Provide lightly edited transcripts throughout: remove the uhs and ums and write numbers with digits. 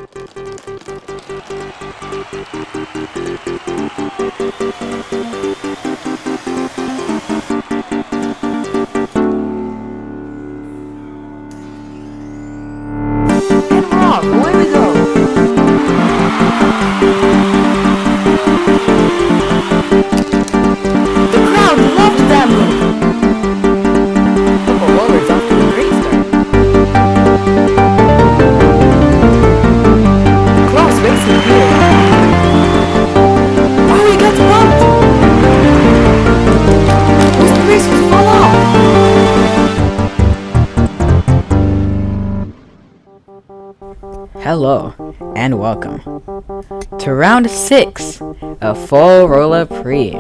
Away we go! The crowd loved that move! Purple Rollers off to a great start. Cross racing here. Oh, he gets bumped! Those racers fall off! Hello, and welcome to round 6 of Forolla Prix.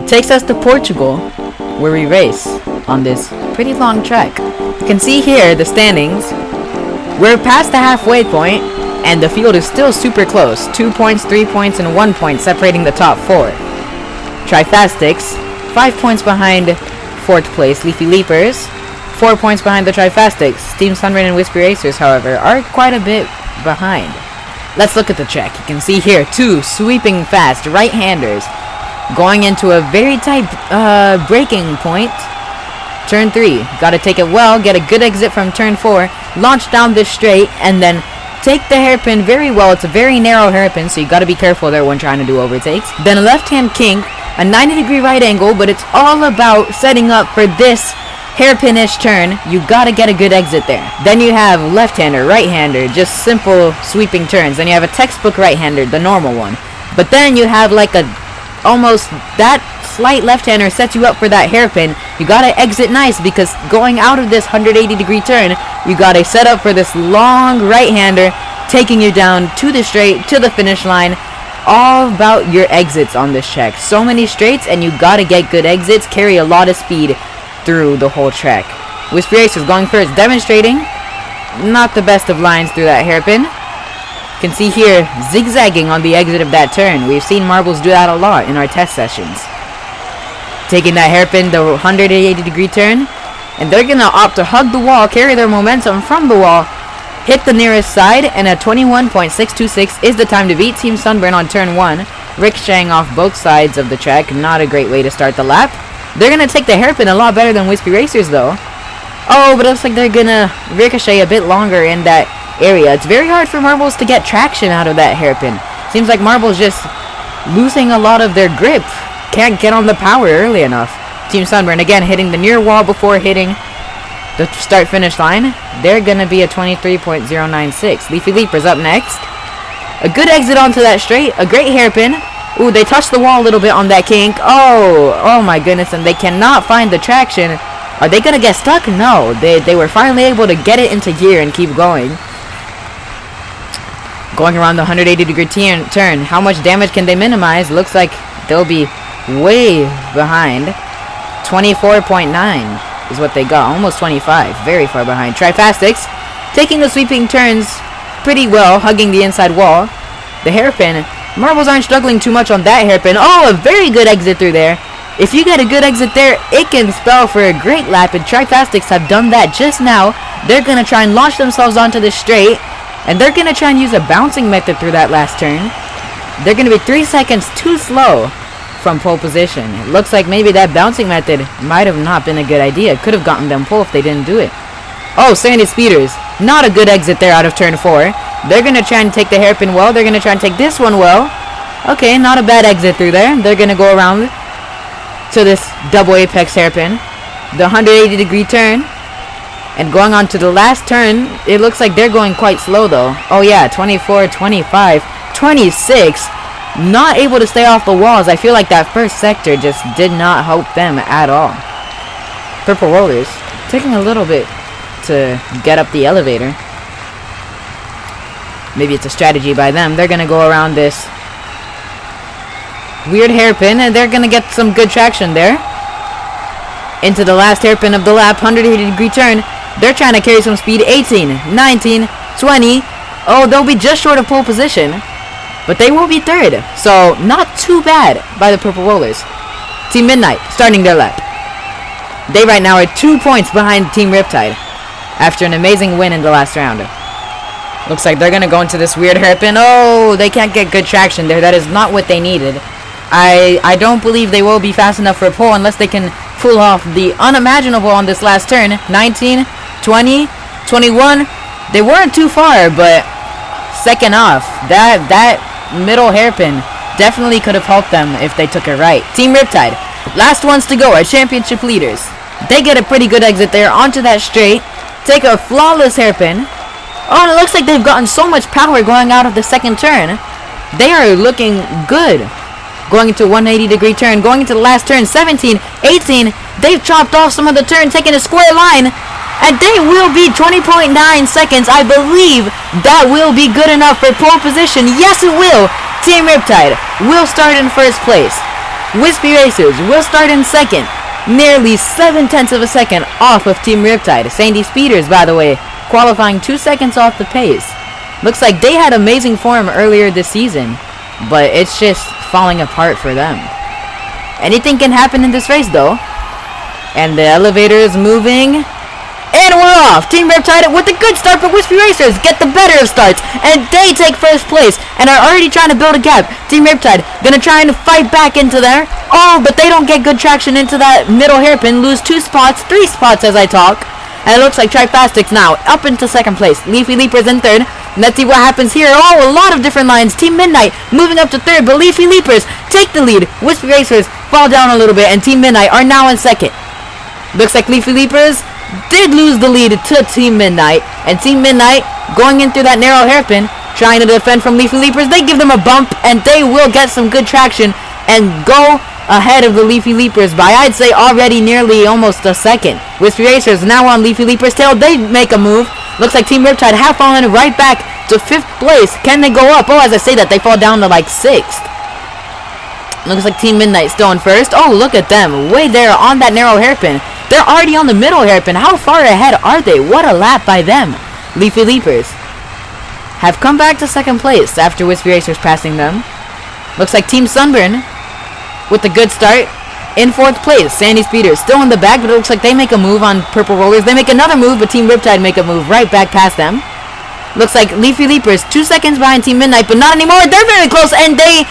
It takes us to Portugal, where we race on this pretty long track. You can see here the standings. We're past the halfway point, and the field is still super close. 2 points, 3 points, and 1 point separating the top 4. Trifastics, 5 points behind 4th place Leafy Leapers. 4 points behind the Trifastics. Team Sunburn and Wispy Racers, however, are quite a bit behind. Let's look at the track. You can see here 2 sweeping fast right-handers going into a very tight braking point. Turn 3. Got to take it well, get a good exit from turn 4, launch down this straight, and then take the hairpin very well. It's a very narrow hairpin, so you got to be careful there when trying to do overtakes. Then a left-hand kink, a 90-degree right angle, but it's all about setting up for this hairpin-ish turn. You gotta get a good exit there. Then you have left-hander, right-hander, just simple sweeping turns. Then you have a textbook right-hander, the normal one. But then you have like a almost that slight left-hander sets you up for that hairpin. You gotta exit nice because going out of this 180-degree turn, you gotta set up for this long right-hander taking you down to the straight, to the finish line. All about your exits on this track. So many straights, and you gotta get good exits, carry a lot of speed through the whole track. Wispy Racers going first, demonstrating not the best of lines through that hairpin. You can see here zigzagging on the exit of that turn. We've seen Marbles do that a lot in our test sessions. Taking that hairpin, the 180-degree turn, and they're gonna opt to hug the wall, carry their momentum from the wall, hit the nearest side, and a 21.626 is the time to beat Team Sunburn on turn 1, ricocheting off both sides of the track. Not a great way to start the lap. They're going to take the hairpin a lot better than Wispy Racers, though. Oh, but it looks like they're going to ricochet a bit longer in that area. It's very hard for Marbles to get traction out of that hairpin. Seems like Marbles just losing a lot of their grip. Can't get on the power early enough. Team Sunburn, again, hitting the near wall before hitting the start-finish line. They're going to be a 23.096. Leafy Leapers up next. A good exit onto that straight. A great hairpin. Ooh, they touched the wall a little bit on that kink. Oh my goodness, and they cannot find the traction. Are they going to get stuck? No, they were finally able to get it into gear and keep going. Going around the 180-degree turn, how much damage can they minimize? Looks like they'll be way behind. 24.9 is what they got, almost 25, very far behind. Trifastics, taking the sweeping turns pretty well, hugging the inside wall. The hairpin, Marbles aren't struggling too much on that hairpin. Oh, a very good exit through there. If you get a good exit there, it can spell for a great lap, and Trifastics have done that just now. They're going to try and launch themselves onto the straight, and they're going to try and use a bouncing method through that last turn. They're going to be 3 seconds too slow from pole position. It looks like maybe that bouncing method might have not been a good idea. Could have gotten them pole if they didn't do it. Oh, Sandy Speeders. Not a good exit there out of turn 4. They're going to try and take the hairpin well. They're going to try and take this one well. Okay, not a bad exit through there. They're going to go around to this double apex hairpin. The 180-degree turn. And going on to the last turn, it looks like they're going quite slow though. Oh yeah, 24, 25, 26. Not able to stay off the walls. I feel like that first sector just did not help them at all. Purple Rollers taking a little bit to get up the elevator. Maybe it's a strategy by them. They're going to go around this weird hairpin, and they're going to get some good traction there. Into the last hairpin of the lap, 180-degree turn. They're trying to carry some speed. 18, 19, 20. Oh, they'll be just short of pole position, but they will be third. So, not too bad by the Purple Rollers. Team Midnight starting their lap. They right now are 2 points behind Team Riptide after an amazing win in the last round. Looks like they're gonna go into this weird hairpin. Oh, they can't get good traction there. That is not what they needed. I don't believe they will be fast enough for a pole unless they can pull off the unimaginable on this last turn. 19, 20, 21. They weren't too far, but second off. That middle hairpin definitely could have helped them if they took it right. Team Riptide, last ones to go, our championship leaders. They get a pretty good exit there onto that straight. Take a flawless hairpin. Oh, and it looks like they've gotten so much power going out of the second turn. They are looking good. Going into a 180-degree turn. Going into the last turn. 17, 18. They've chopped off some of the turn, taking a square line. And they will be 20.9 seconds. I believe that will be good enough for pole position. Yes, it will. Team Riptide will start in first place. Wispy Racers will start in second. Nearly 7/10 of a second off of Team Riptide. Sandy Speeders, by the way, qualifying 2 seconds off the pace. Looks like they had amazing form earlier this season, but it's just falling apart for them. Anything can happen in this race, though. And the elevator is moving. And we're off! Team Riptide with a good start, but Wispy Racers get the better of starts. And they take first place and are already trying to build a gap. Team Riptide gonna try and fight back into there. Oh, but they don't get good traction into that middle hairpin. Lose 2 spots, 3 spots as I talk. And it looks like Trifastics now up into second place. Leafy Leapers in third. Let's see what happens here. Oh, a lot of different lines. Team Midnight moving up to third, but Leafy Leapers take the lead. Wispy Racers fall down a little bit, and Team Midnight are now in second. Looks like Leafy Leapers did lose the lead to Team Midnight, and Team Midnight going in through that narrow hairpin, trying to defend from Leafy Leapers. They give them a bump, and they will get some good traction and go ahead of the Leafy Leapers by, I'd say, already nearly almost a second. Wispy Racers now on Leafy Leapers' tail. They make a move. Looks like Team Riptide have fallen right back to 5th place. Can they go up? Oh, as I say that, they fall down to like 6th. Looks like Team Midnight still in first. Oh, look at them. Way there on that narrow hairpin. They're already on the middle hairpin. How far ahead are they? What a lap by them. Leafy Leapers have come back to second place after Wispy Racers passing them. Looks like Team Sunburn with a good start in 4th place. Sandy Speeders still in the back, but it looks like they make a move on Purple Rollers. They make another move, but Team Riptide make a move right back past them. Looks like Leafy Leapers 2 seconds behind Team Midnight, but not anymore. They're very close, and they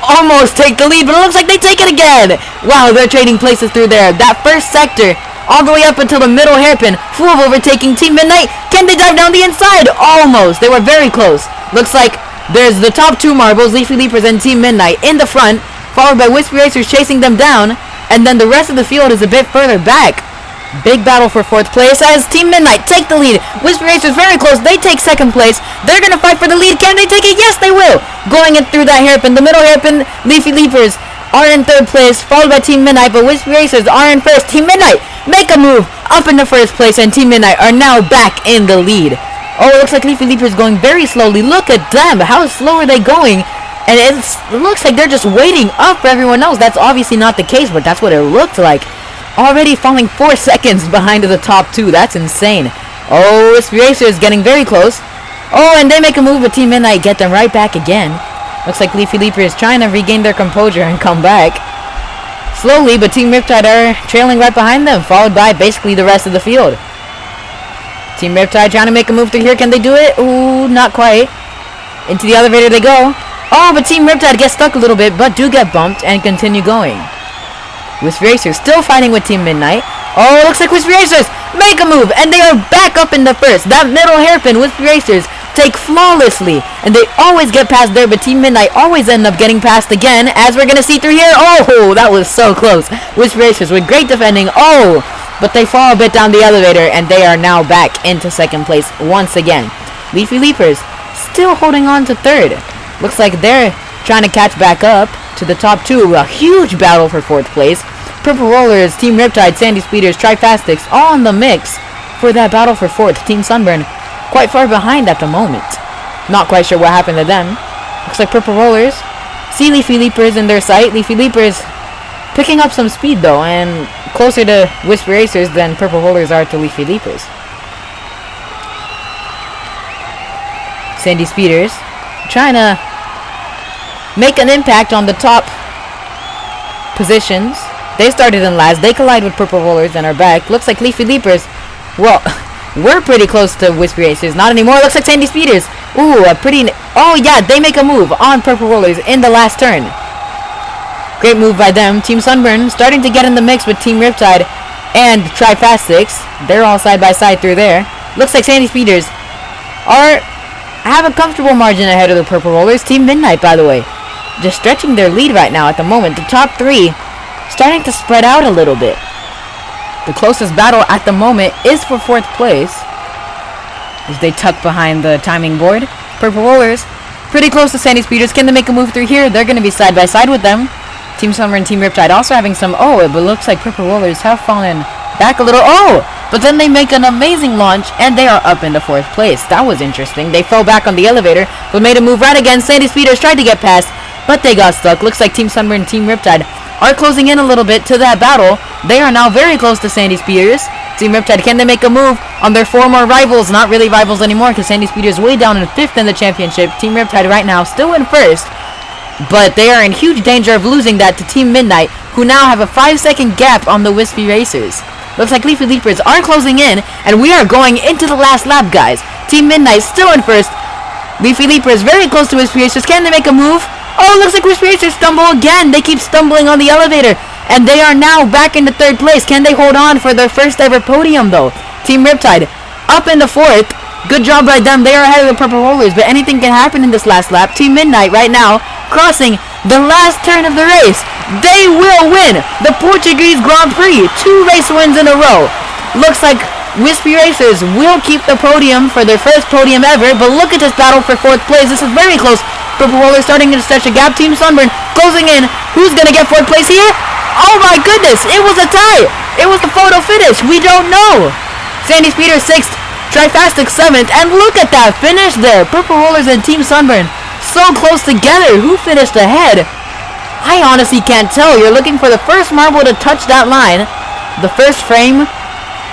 almost take the lead, but it looks like they take it again. Wow, they're trading places through there. That first sector, all the way up until the middle hairpin, full of overtaking Team Midnight. Can they dive down the inside? Almost. They were very close. Looks like there's the top 2 marbles, Leafy Leapers and Team Midnight, in the front, followed by Wispy Racers chasing them down, and then the rest of the field is a bit further back. Big battle for 4th place as Team Midnight take the lead. Wispy Racers very close. They take 2nd place. They're going to fight for the lead. Can they take it? Yes, they will. Going in through that hairpin. The middle hairpin, Leafy Leapers are in 3rd place, followed by Team Midnight, but Wispy Racers are in 1st. Team Midnight make a move up into 1st place, and Team Midnight are now back in the lead. Oh, it looks like Leafy Leapers going very slowly. Look at them. How slow are they going? And it looks like they're just waiting up for everyone else. That's obviously not the case, but that's what it looked like. Already falling 4 seconds behind the top 2. That's insane. Oh, Wispy Racers getting very close. Oh, and they make a move, but Team Midnight get them right back again. Looks like Leafy Leaper is trying to regain their composure and come back. Slowly, but Team Riptide are trailing right behind them, followed by basically the rest of the field. Team Riptide trying to make a move through here. Can they do it? Ooh, not quite. Into the elevator they go. Oh, but Team Riptide gets stuck a little bit, but do get bumped and continue going. Wispy Racers still fighting with Team Midnight. Oh, it looks like Wispy Racers make a move, and they are back up in the first. That middle hairpin, Wispy Racers take flawlessly, and they always get past there, but Team Midnight always end up getting past again, as we're going to see through here. Oh, that was so close. Wispy Racers with great defending. Oh, but they fall a bit down the elevator, and they are now back into 2nd place once again. Leafy Leapers still holding on to 3rd. Looks like they're trying to catch back up to the top 2. A huge battle for 4th place. Purple Rollers, Team Riptide, Sandy Speeders, Trifastics, all in the mix for that battle for 4th. Team Sunburn quite far behind at the moment. Not quite sure what happened to them. Looks like Purple Rollers see Leafy Leapers in their sight. Leafy Leapers picking up some speed though, and closer to Wispy Racers than Purple Rollers are to Leafy Leapers. Sandy Speeders trying to make an impact on the top positions. They started in last. They collide with Purple Rollers and are back. Looks like Leafy Leapers, well, We're pretty close to Wispy Racers. Not anymore. Looks like Sandy Speeders. Ooh, a pretty... Oh, yeah, they make a move on Purple Rollers in the last turn. Great move by them. Team Sunburn starting to get in the mix with Team Riptide and Trifastics. They're all side by side through there. Looks like Sandy Speeders have a comfortable margin ahead of the Purple Rollers. Team Midnight, by the way, just stretching their lead right now at the moment. The top three starting to spread out a little bit. The closest battle at the moment is for 4th place, as they tuck behind the timing board. Purple Rollers pretty close to Sandy Speeders. Can they make a move through here? They're going to be side by side with them. Team Summer and Team Riptide also having some... Oh, it looks like Purple Rollers have fallen back a little. Oh! But then they make an amazing launch, and they are up into 4th place. That was interesting. They fell back on the elevator, but made a move right again. Sandy Speeders tried to get past, but they got stuck. Looks like Team Sunburn and Team Riptide are closing in a little bit to that battle. They are now very close to Sandy Speeders. Team Riptide, can they make a move on their former rivals? Not really rivals anymore, because Sandy Speeders way down in 5th in the championship. Team Riptide right now still in 1st, but they are in huge danger of losing that to Team Midnight, who now have a 5-second gap on the Wispy Racers. Looks like Leafy Leapers are closing in, and we are going into the last lap, guys. Team Midnight still in 1st. Leafy Leapers very close to Wispy Racers. Can they make a move? Oh, looks like Wispy Racers stumble again. They keep stumbling on the elevator, and they are now back into 3rd place. Can they hold on for their first ever podium, though? Team Riptide up into 4th. Good job by them. They are ahead of the Purple Rollers, but anything can happen in this last lap. Team Midnight right now crossing the last turn of the race. They will win the Portuguese Grand Prix. 2 race wins in a row. Looks like Wispy Racers will keep the podium for their first podium ever, but look at this battle for 4th place. This is very close. Purple Rollers starting to stretch a gap. Team Sunburn closing in. Who's going to get 4th place here? Oh my goodness, it was a tie. It was the photo finish. We don't know. Sandy Speeders 6th, Trifastic 7th, and look at that finish there. Purple Rollers and Team Sunburn so close together. Who finished ahead? I honestly can't tell. You're looking for the first marble to touch that line. The first frame.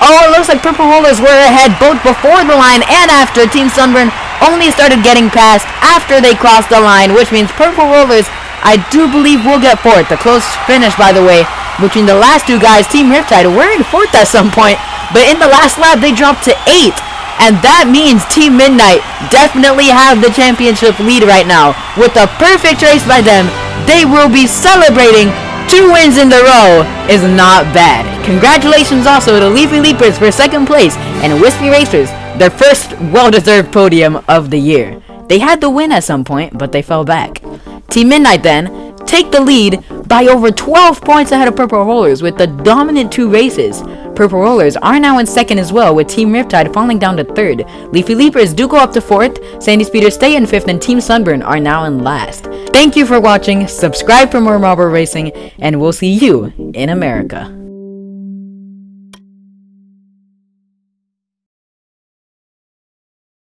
Oh, it looks like Purple Rollers were ahead both before the line and after. Team Sunburn only started getting past after they crossed the line, which means Purple Rollers, I do believe, will get 4th. A close finish, by the way, between the last 2 guys. Team Riptide were in 4th at some point, but in the last lap, they dropped to 8th. And that means Team Midnight definitely have the championship lead right now. With a perfect race by them, they will be celebrating. 2 wins in the row is not bad. Congratulations also to Leafy Leapers for 2nd place and Wispy Racers, their first well-deserved podium of the year. They had the win at some point, but they fell back. Team Midnight then take the lead by over 12 points ahead of Purple Rollers with the dominant 2 races. Purple Rollers are now in 2nd as well, with Team Riptide falling down to 3rd. Leafy Leapers do go up to 4th, Sandy Speeders stay in 5th, and Team Sunburn are now in last. Thank you for watching, subscribe for more marble racing, and we'll see you in America.